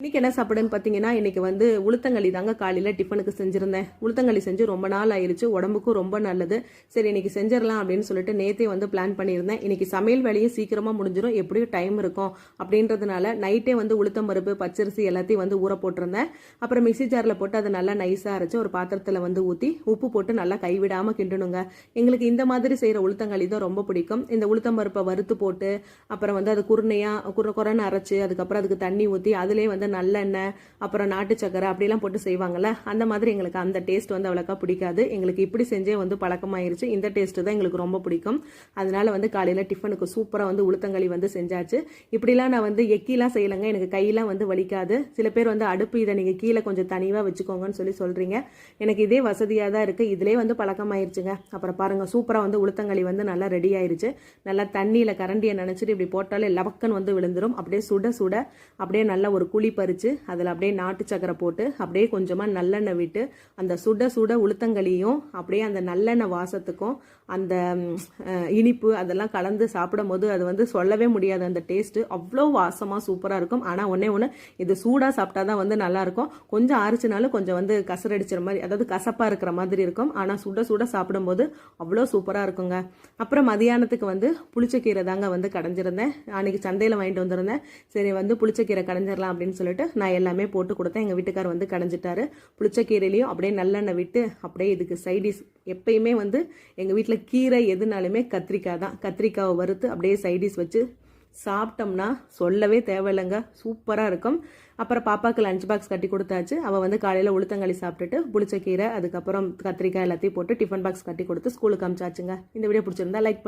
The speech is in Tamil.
இன்னைக்கு என்ன சாப்பிடுன்னு பார்த்தீங்கன்னா, இன்னைக்கு வந்து உளுத்தங்களி தாங்க காலையில் டிஃபனுக்கு செஞ்சுருந்தேன். உளுத்தங்களி செஞ்சு ரொம்ப நாள் ஆயிடுச்சு, உடம்புக்கும் ரொம்ப நல்லது. சரி இன்னைக்கு செஞ்சிடலாம் அப்படின்னு சொல்லிட்டு நேற்றே வந்து பிளான் பண்ணியிருந்தேன். இன்னைக்கு சமையல் வேலையும் சீக்கிரமாக முடிஞ்சிடும், எப்படியும் டைம் இருக்கும் அப்படின்றதுனால நைட்டே வந்து உளுத்தம் பருப்பு, பச்சரிசி எல்லாத்தையும் வந்து ஊற போட்டிருந்தேன். அப்புறம் மிக்சி ஜாரில் போட்டு அதை நல்லா நைஸாக அரைச்சி ஒரு பாத்திரத்தில் வந்து ஊற்றி உப்பு போட்டு நல்லா கைவிடாமல் கிண்டணுங்க. எங்களுக்கு இந்த மாதிரி செய்கிற உளுத்தங்களி தான் ரொம்ப பிடிக்கும். இந்த உளுத்தம் பருப்பை வறுத்து போட்டு அப்புறம் வந்து அது குறைன்னு அரைச்சி அதுக்கப்புறம் அதுக்கு தண்ணி ஊற்றி அதிலே வந்து நல்லெண்ணெய் அப்புறம் நாட்டு சக்கரை அப்படிலாம் போட்டு செய்வாங்கல்ல, அந்த மாதிரி எங்களுக்கு அந்த டேஸ்ட் வந்து அவ்வளோக்கா பிடிக்காது. எங்களுக்கு இப்படி செஞ்சே வந்து பழக்கமாயிருச்சு. இந்த டேஸ்ட்டு தான் எங்களுக்கு ரொம்ப பிடிக்கும். அதனால வந்து காலையில் டிஃபனுக்கு சூப்பராக வந்து உளுத்தங்களி வந்து செஞ்சாச்சு. இப்படிலாம் நான் வந்து எக்கிலாம் செய்யலைங்க, எனக்கு கையெல்லாம் வந்து வலிக்காது. சில பேர் வந்து அடுப்பு இதை நீங்கள் கீழே கொஞ்சம் தனியாக வச்சுக்கோங்கன்னு சொல்கிறீங்க. எனக்கு இதே வசதியாக தான் இருக்குது, இதிலே வந்து பழக்கமாயிருச்சுங்க. அப்புறம் பாருங்கள், சூப்பராக வந்து உளுத்தங்களி வந்து நல்லா ரெடி ஆயிருச்சு. நல்லா தண்ணியில் கரண்டியை நினச்சிட்டு இப்படி போட்டாலே லவக்கன் வந்து விழுந்துடும். அப்படியே சுட சுட அப்படியே நல்லா ஒரு குழி பறித்து அதில் அப்படியே நாட்டு சக்கரை போட்டு அப்படியே கொஞ்சமாக நல்லெண்ணெய் விட்டு அந்த சுட சுட உளுத்தங்களியும் அப்படியே அந்த நல்லெண்ணெய் வாசத்துக்கும் அந்த இனிப்பு அதெல்லாம் கலந்து சாப்பிடும் போது அது வந்து சொல்லவே முடியாது. அந்த டேஸ்ட்டு அவ்வளோ வாசமாக சூப்பராக இருக்கும். ஆனால் ஒன்று இது சூடாக சாப்பிட்டா தான் வந்து நல்லாயிருக்கும். கொஞ்சம் ஆரிச்சினாலும் கொஞ்சம் வந்து கசரடிச்சிற மாதிரி, அதாவது கசப்பாக இருக்கிற மாதிரி இருக்கும். ஆனால் சுட சுட சாப்பிடும்போது அவ்வளோ சூப்பராக இருக்குங்க. அப்புறம் மதியானத்துக்கு வந்து புளிச்சக்கீரை தாங்க வந்து கடைஞ்சிருந்தேன். அன்றைக்கி சந்தையில் வாங்கிட்டு வந்திருந்தேன். சரி வந்து புளிச்சக்கீரை கடைஞ்சிடலாம் அப்படின்னு சொல்லிட்டு நான் எல்லாமே போட்டு கொடுத்தேன். எங்கள் வீட்டுக்கார் வந்து கடைஞ்சிட்டாரு. புளிச்சக்கீரையிலையும் அப்படியே நல்லெண்ணெய் விட்டு அப்படியே இதுக்கு சைடிஷ் எப்பயுமே வந்து எங்கள் வீட்டில் கீரை எதுனாலுமே கத்திரிக்காய் தான். கத்திரிக்காவை வறுத்து அப்படியே சைடிஷ் வச்சு சாப்பிட்டோம்னா சொல்லவே தேவையில்லைங்க, சூப்பராக இருக்கும். அப்புறம் பாப்பாவுக்கு லஞ்ச் பாக்ஸ் கட்டி கொடுத்தாச்சு. அவள் வந்து காலையில் உளுத்தங்களி சாப்பிட்டுட்டு புளிச்சக்கீரை அதுக்கப்புறம் கத்திரிக்காய் எல்லாத்தையும் போட்டு டிஃபன் பாக்ஸ் கட்டி கொடுத்து ஸ்கூலுக்கு அமிச்சாச்சுங்க. இந்த வீடியோ பிடிச்சிருந்தா லைக்